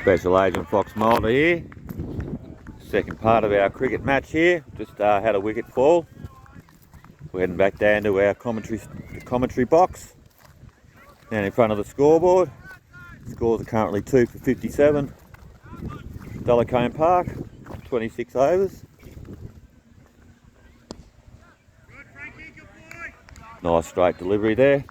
Special Agent Fox Mulder here. Second part of our cricket match here. Just had a wicket fall. We're heading back down to our commentary box. Down in front of the scoreboard. Scores are currently 2 for 57. Delacombe Park, 26 overs. Nice straight delivery there.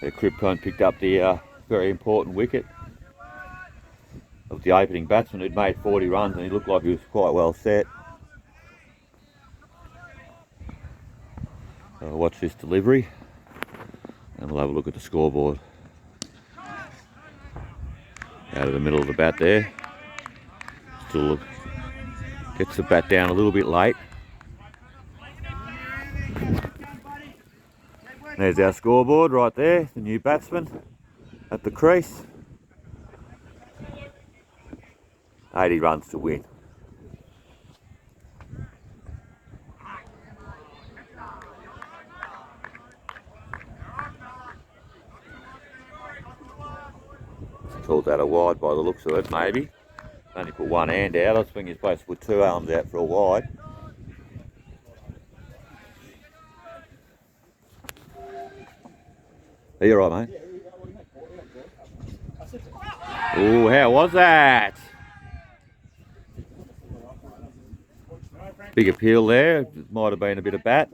Krypton picked up the very important wicket of the opening batsman who'd made 40 runs, and he looked like he was quite well set. So watch this delivery and we'll have a look at the scoreboard. Out of the middle of the bat there. Still gets the bat down a little bit late. There's our scoreboard right there, the new batsman at the crease. 80 runs to win. Called that a wide by the looks of it, maybe. Only put one hand out. I was thinking you're supposed to put two arms out for a wide. Are you right, mate? Oh, how was that? Big appeal there. Might have been a bit of bat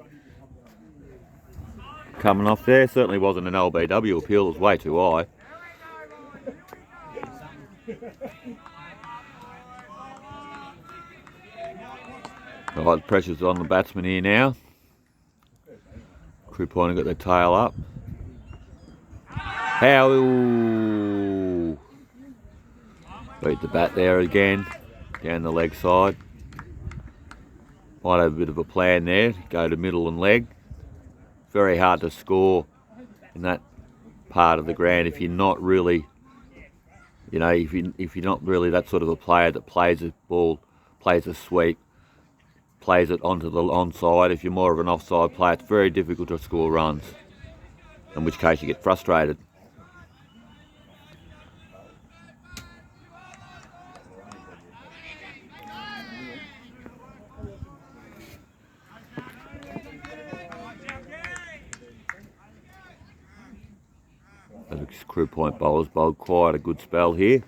coming off there. Certainly wasn't an LBW appeal. It was way too high. Right, the pressure's on the batsman here now. Crew Pointer got their tail up. How? Ooh. Beat the bat there again, down the leg side. Might have a bit of a plan there, go to middle and leg. Very hard to score in that part of the ground if you're not really, you know, if you're not really that sort of a player that plays a ball, plays a sweep, plays it onto the onside. If you're more of an offside player, it's very difficult to score runs, in which case you get frustrated. Crew Point bowlers bowled quite a good spell here.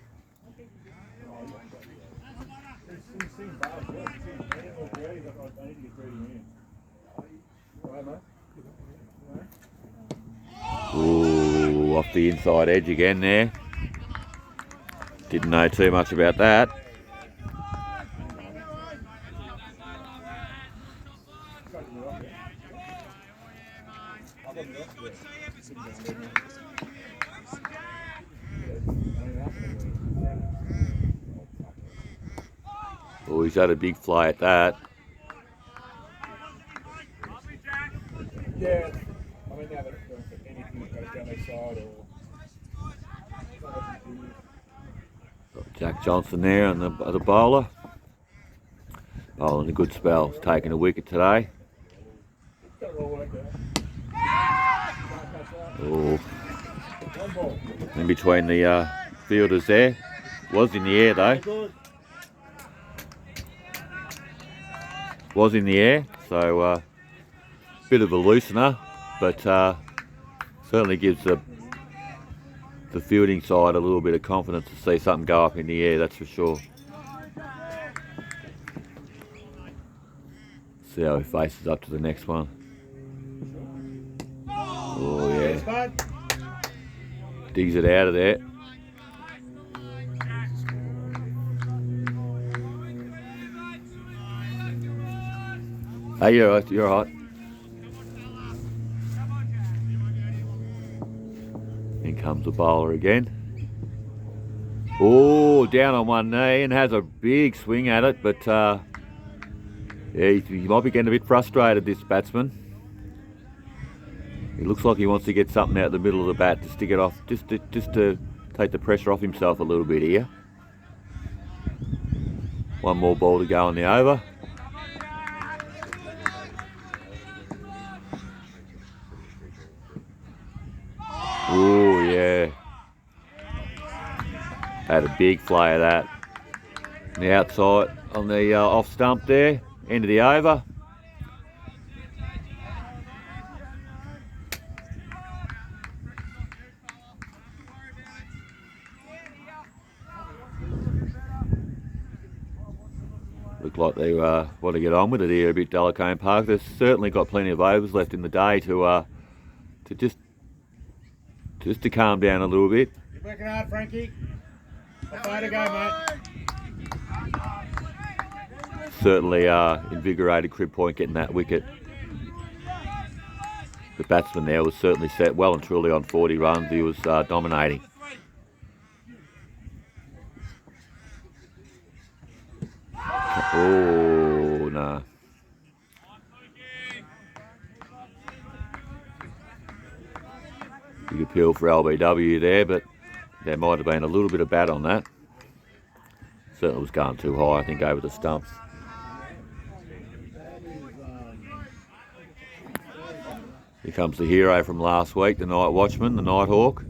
Ooh, off the inside edge again there. Didn't know too much about that. Oh, he's had a big fly at that. Yeah, I mean, now that anything that goes down their side or... Got Jack Johnson there on the bowler. Bowling a good spell. He's taking a wicket today. Oh, in between the fielders there. Was in the air though. Was in the air, so bit of a loosener, but certainly gives the fielding side a little bit of confidence to see something go up in the air, that's for sure. See how he faces up to the next one. Oh yeah. Digs it out of there. Hey, you're right, you're hot. In comes the bowler again. Oh, down on one knee and has a big swing at it, but yeah, he might be getting a bit frustrated, this batsman. He looks like he wants to get something out the middle of the bat to stick it off, just to take the pressure off himself a little bit here. One more ball to go on the over. Oh yeah, Had a big flay of that. On the outside, on the off stump there, end of the over. Look like they want to get on with it here a bit, Delacombe Park. They've certainly got plenty of overs left in the day to just to calm down a little bit. You're working hard, Frankie. Way to go, mate. Certainly invigorated Crib Point getting that wicket. The batsman there was certainly set well and truly on 40 runs. He was dominating. Oh, no. Big appeal for LBW there, but there might have been a little bit of bat on that. Certainly was going too high, I think, over the stumps. Here comes the hero from last week, the Night Watchman, the Night Hawk.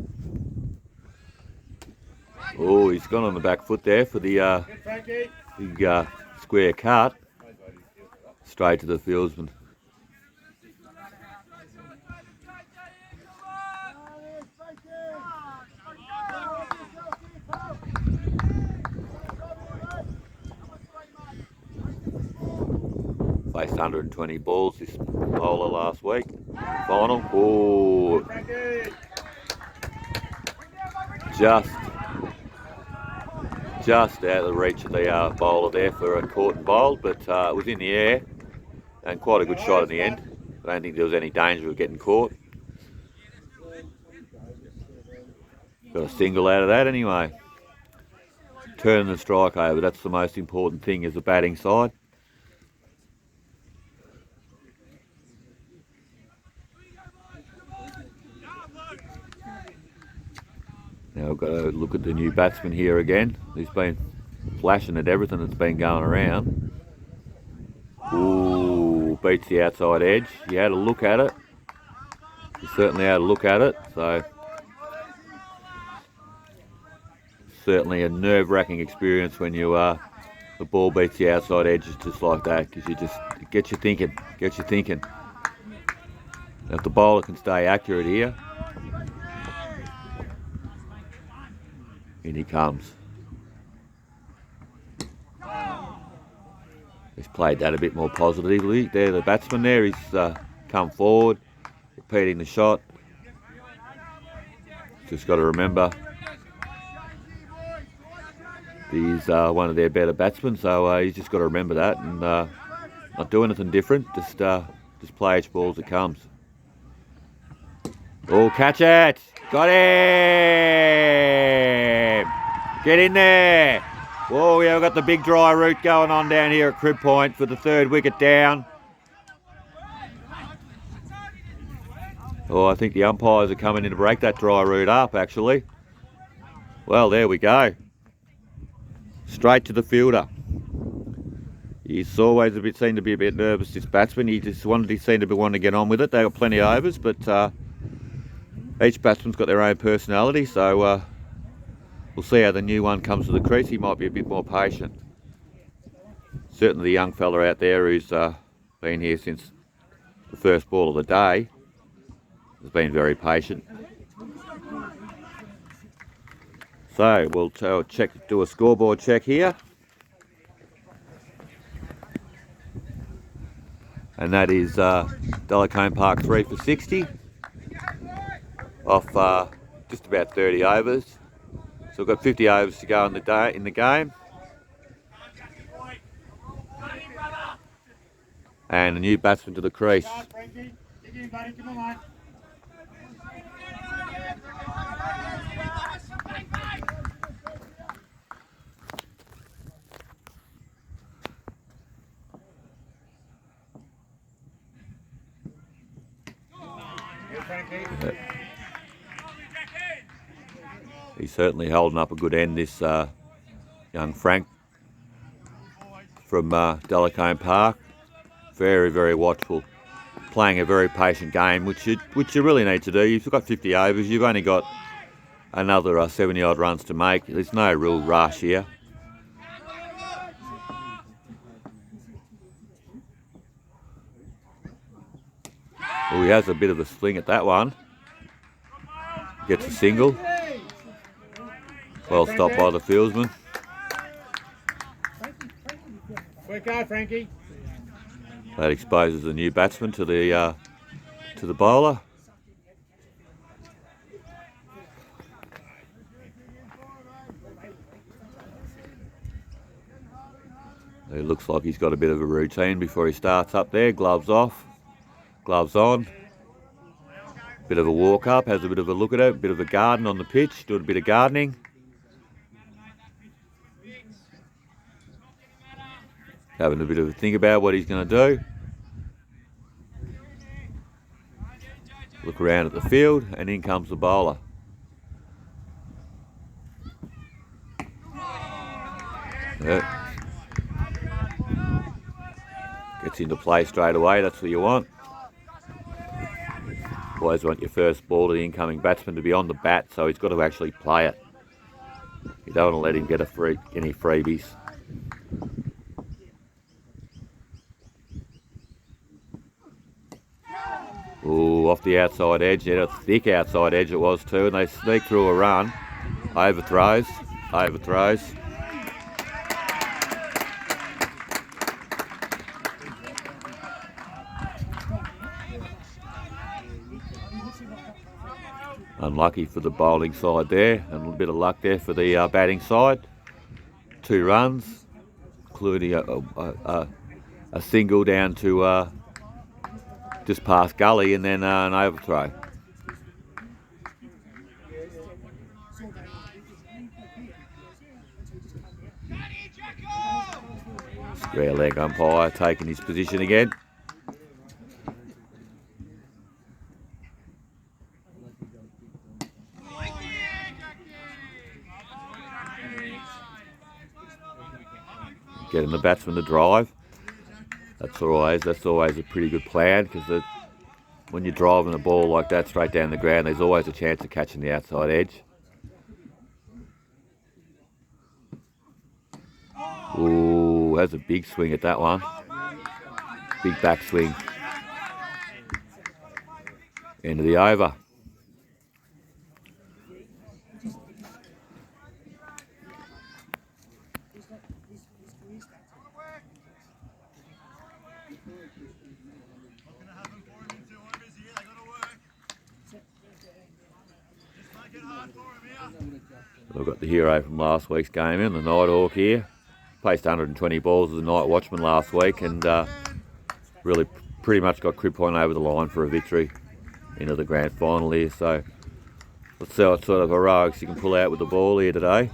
Oh, he's gone on the back foot there for the big square cut. Straight to the fieldsman. Faced 120 balls this bowler last week. Final. Oh, just out of the reach of the bowler there for a caught and bowled, but it was in the air and quite a good shot in the end. I don't think there was any danger of getting caught. Got a single out of that anyway. Turning the strike over, that's the most important thing as a batting side. Now we've got to look at the new batsman here again. He's been flashing at everything that's been going around. Ooh, beats the outside edge. He had a look at it. He certainly had a look at it. So certainly a nerve-wracking experience when you the ball beats the outside edges just like that, because it gets you thinking. Now, if the bowler can stay accurate here. In he comes. He's played that a bit more positively. There, the batsman there, he's come forward, repeating the shot. Just got to remember, he's one of their better batsmen, so he's just got to remember that and not do anything different. Just play each ball as it comes. Oh, catch it! Got him! Get in there! Whoa, yeah, we've got the big dry route going on down here at Crib Point for the third wicket down. Oh, I think the umpires are coming in to break that dry route up, actually. Well, there we go. Straight to the fielder. He's always seemed to be a bit nervous, this batsman. He seemed to be wanting to get on with it. They got plenty of overs, but each batsman's got their own personality, so we'll see how the new one comes to the crease. He might be a bit more patient. Certainly the young fella out there who's been here since the first ball of the day has been very patient. So we'll do a scoreboard check here. And that is Delacombe Park 3 for 60. Off just about 30 overs. So we've got 50 overs to go in the game. And a new batsman to the crease. He's certainly holding up a good end, this young Frank from Delacombe Park. Very, very watchful. Playing a very patient game, which you really need to do. You've got 50 overs. You've only got another 70 odd runs to make. There's no real rush here. Well, he has a bit of a swing at that one. Gets a single. Well stopped by the fieldsman. Quick go, Frankie. That exposes the new batsman to the bowler. It looks like he's got a bit of a routine before he starts up there. Gloves off, gloves on. Bit of a walk up, has a bit of a look at it, bit of a garden on the pitch, doing a bit of gardening. Having a bit of a think about what he's going to do. Look around at the field, and in comes the bowler. Yeah. Gets into play straight away, that's what you want. Always want your first ball to the incoming batsman to be on the bat, so he's got to actually play it. You don't want to let him get any freebies. Ooh, off the outside edge, yeah, a thick outside edge it was too, and they sneak through a run. Overthrows. Unlucky for the bowling side there, and a little bit of luck there for the batting side. 2 runs, including a single down to just past gully, and then an overthrow. Square leg umpire taking his position again. Getting the batsman to drive. That's always a pretty good plan, because when you're driving a ball like that straight down the ground, there's always a chance of catching the outside edge. Ooh, that's a big swing at that one. Big back swing. End of the over. We've got the hero from last week's game in, the Nighthawk here. Placed 120 balls as a night watchman last week, and really pretty much got Crib Point over the line for a victory into the grand final here. So let's see what sort of heroics you can pull out with the ball here today.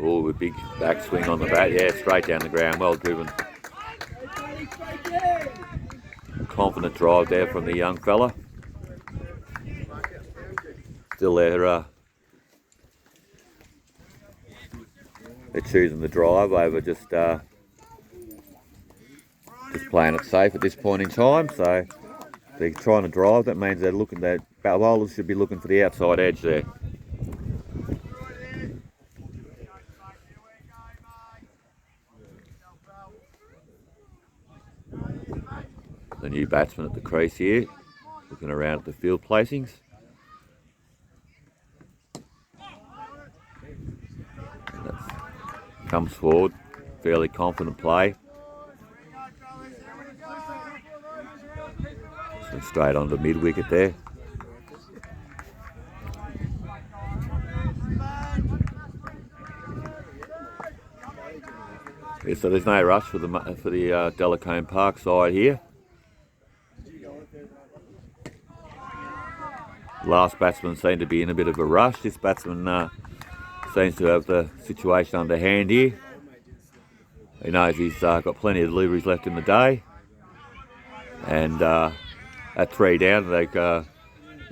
Oh, a big backswing on the bat. Yeah, straight down the ground. Well driven. Confident drive there from the young fella. Still there. They're choosing the drive over just playing it safe at this point in time. So they're trying to drive. That means they're looking. That bowlers should be looking for the outside edge there. The new batsman at the crease here, looking around at the field placings. And that comes forward, fairly confident play. So straight onto mid wicket there. Yeah, so there's no rush for the Delacombe Park side here. Last batsman seemed to be in a bit of a rush. This batsman seems to have the situation under hand here. He knows he's got plenty of deliveries left in the day. And at 3 down, they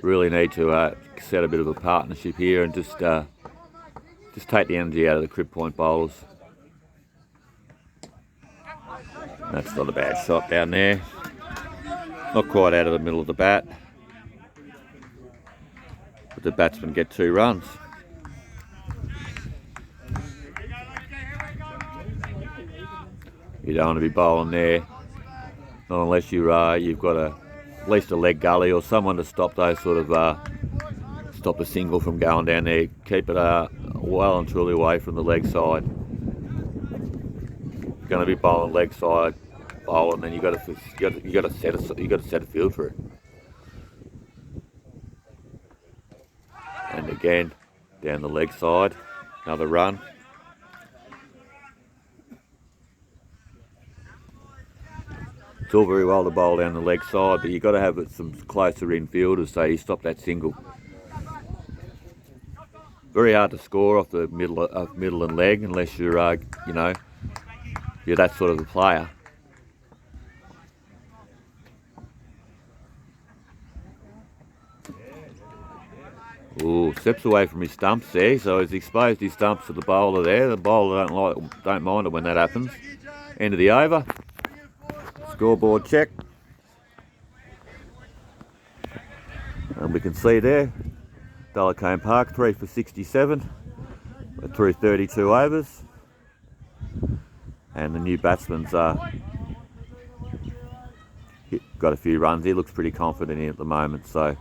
really need to set a bit of a partnership here and just take the energy out of the Crib Point bowlers. That's not a bad shot down there. Not quite out of the middle of the bat. But the batsmen get 2 runs. You don't want to be bowling there. Not unless you've got at least a leg gully or someone to stop those sort of stop the single from going down there. Keep it well and truly away from the leg side. You're going to be bowling leg side bowling, then you got to set a field for it. And again, down the leg side, another run. It's all very well to bowl down the leg side, but you've got to have some closer infielders so you stop that single. Very hard to score off the middle and leg unless you're, you're that sort of a player. Ooh, steps away from his stumps there, so he's exposed his stumps to the bowler there. The bowler don't mind it when that happens. End of the over. Scoreboard check. And we can see there, Delacombe Park 3 for 67 through 32 overs. And the new batsman's got a few runs. He looks pretty confident in at the moment, so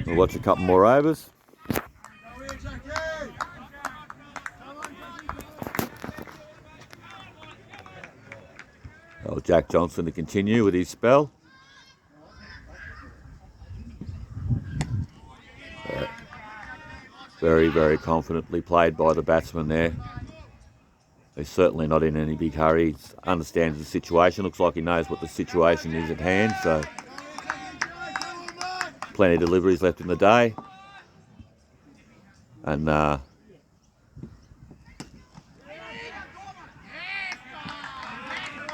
we'll watch a couple more overs. Oh, Jack Johnson to continue with his spell. Very, very confidently played by the batsman there. He's certainly not in any big hurry. He understands the situation. Looks like he knows what the situation is at hand, so plenty of deliveries left in the day. And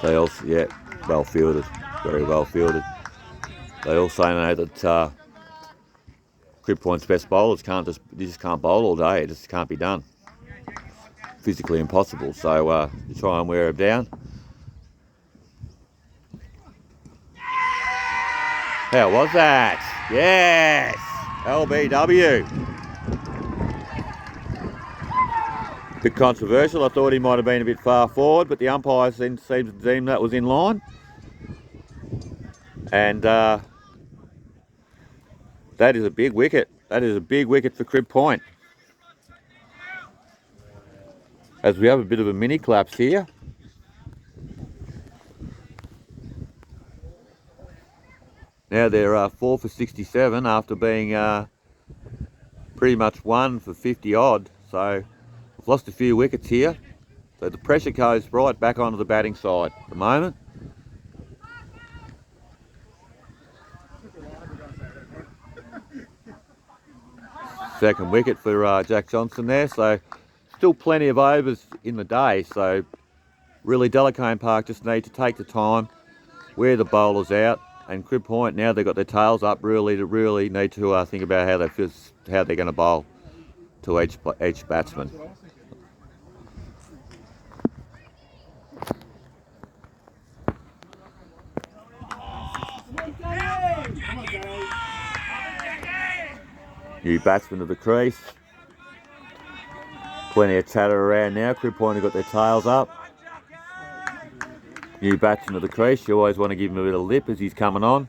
they also, yeah, well fielded, very well fielded. They also know that Crib Point's best bowlers just can't bowl all day. It just can't be done. Physically impossible. So you try and wear them down. How was that? Yes, LBW. Bit controversial. I thought he might have been a bit far forward, but the umpires seemed to deem that was in line. And that is a big wicket. That is a big wicket for Crib Point. As we have a bit of a mini collapse here. Now they're 4 for 67 after being pretty much 1 for 50 odd. So we've lost a few wickets here. So the pressure goes right back onto the batting side at the moment. Second wicket for Jack Johnson there. So still plenty of overs in the day. So really Delacombe Park just need to take the time, wear the bowlers out. And Crib Point, now they've got their tails up, really need to think about how they're going to bowl to each batsman. New batsman to the crease. Plenty of chatter around now. Crib Point have got their tails up. New batsman to the crease, you always want to give him a bit of lip as he's coming on.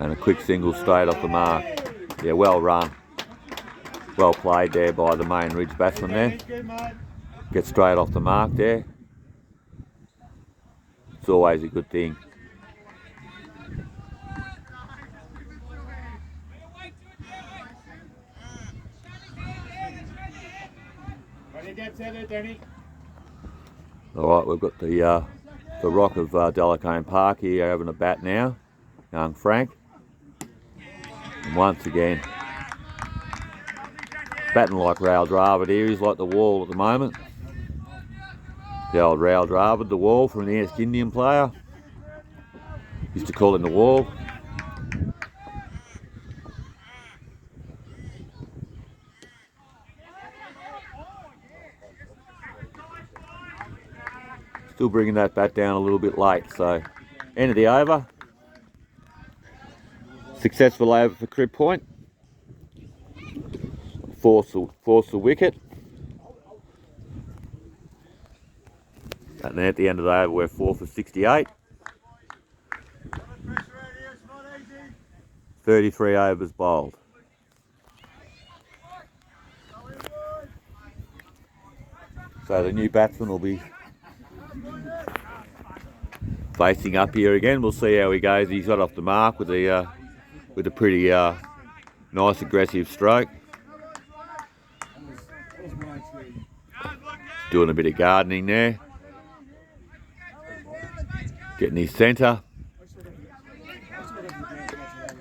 And a quick single straight off the mark. Yeah, well run. Well played there by the main ridge batsman there. Get straight off the mark there. It's always a good thing. Alright, we've got the rock of Delacombe Park here having a bat now, young Frank. And once again, batting like Rail Dravid here. He's like the wall at the moment. The old Rail Dravid, the wall from the East Indian player. Used to call him the wall. Still bringing that bat down a little bit late. So, end of the over. Successful over for Crib Point. Force the wicket. And then at the end of the over, we're 4 for 68. 33 overs bowled. So the new batsman will be facing up here again. We'll see how he goes. He's got off the mark with a pretty nice aggressive stroke. Doing a bit of gardening there. Getting his centre.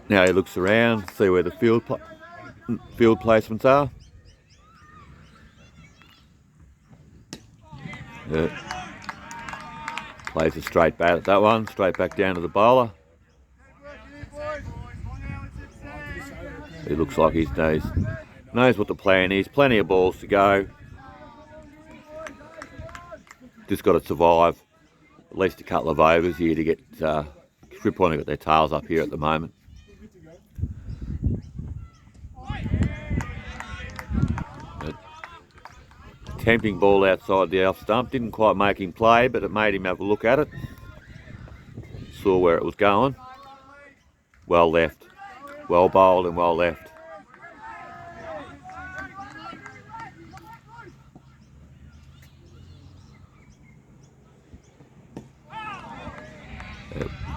Now he looks around, see where the field placements are. Plays a straight bat at that one, straight back down to the bowler. It looks like he knows what the plan is. Plenty of balls to go. Just got to survive at least a couple of overs here to get Crib Point have got their tails up here at the moment. Tempting ball outside the off stump, didn't quite make him play, but it made him have a look at it. Saw where it was going. Well left, well bowled and well left.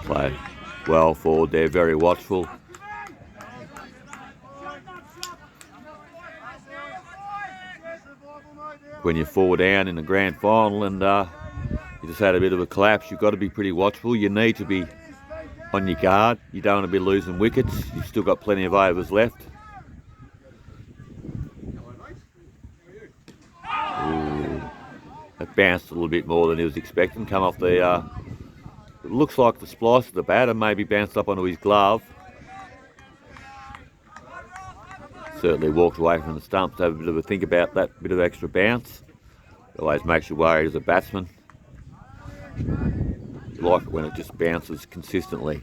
Play well forward there, very watchful. When you're 4 down in the grand final and you just had a bit of a collapse, you've got to be pretty watchful. You need to be on your guard. You don't want to be losing wickets. You've still got plenty of overs left. Ooh, it bounced a little bit more than he was expecting. Come off the, it looks like the splice of the bat and maybe bounced up onto his glove. Certainly walked away from the stumps to have a bit of a think about that bit of extra bounce. It always makes you worried as a batsman. You like it when it just bounces consistently.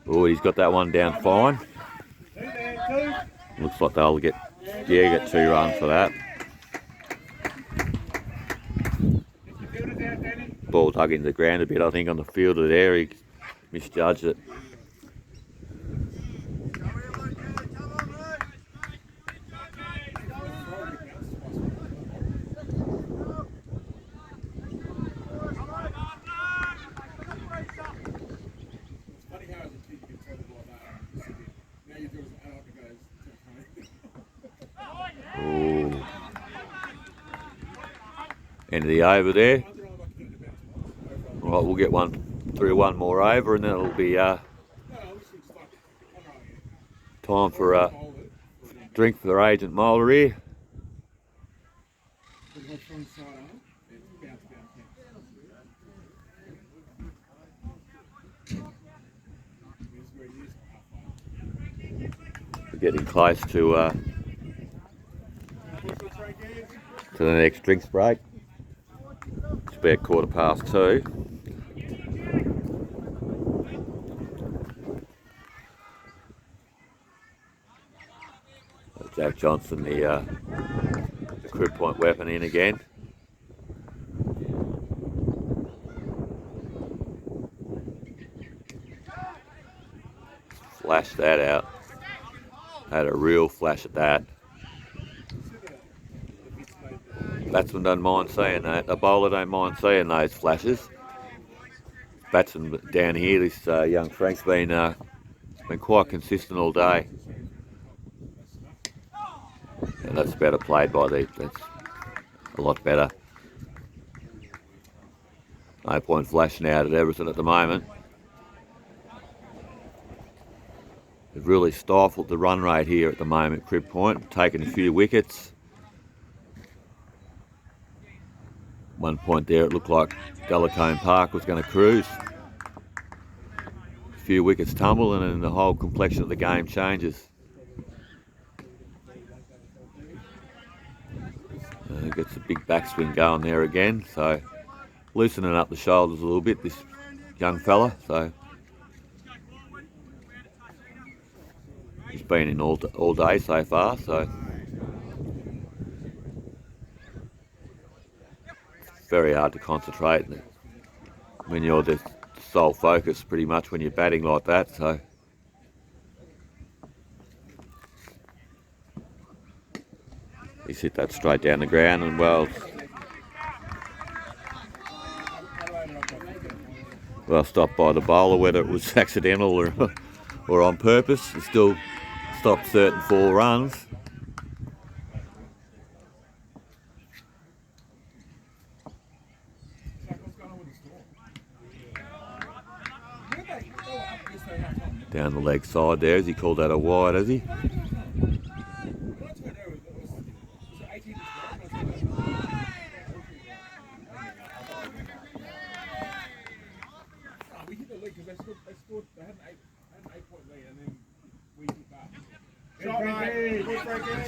Oh, he's got that one down fine. Looks like they'll get 2 runs for that. Ball dug into the ground a bit, I think, on the fielder there. He misjudged it. Ooh. End of the over there. Right, we'll get through one more over and then it'll be time for a drink for Agent Mulder here. We're getting close to the next drinks break. It's about 2:15. Jack Johnson, the Crib Point weapon, in again. Flashed that out. Had a real flash at that. Batsman don't mind seeing that. The bowler don't mind seeing those flashes. Batsman down here, this young Frank's been quite consistent all day. And that's better played by that's a lot better. No point flashing out at Everton at the moment. They've really stifled the run rate here at the moment, Crib Point, taking a few wickets. One point there it looked like Delacombe Park was going to cruise. A few wickets tumble and then the whole complexion of the game changes. Gets a big backswing going there again, so loosening up the shoulders a little bit, this young fella. So he's been in all day so far, so it's very hard to concentrate when you're the sole focus pretty much when you're batting like that. So he's hit that straight down the ground, and well stopped by the bowler, whether it was accidental or on purpose. He still stopped certain 4 runs. Down the leg side there, has he called that a wide, has he?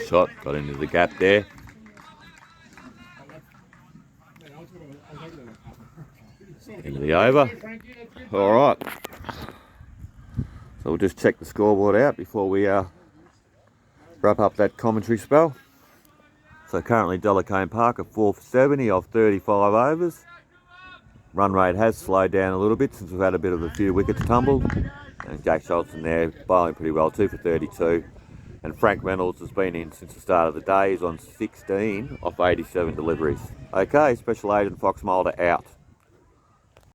Shot, got into the gap there. Into the over. All right. So we'll just check the scoreboard out before we wrap up that commentary spell. So currently Delacombe Park at 4 for 70 off 35 overs. Run rate has slowed down a little bit since we've had a few wickets tumbled. And Jack Sholton there bowling pretty well, 2 for 32. And Frank Reynolds has been in since the start of the day. He's on 16 off 87 deliveries. Okay, Special Agent Fox Mulder out.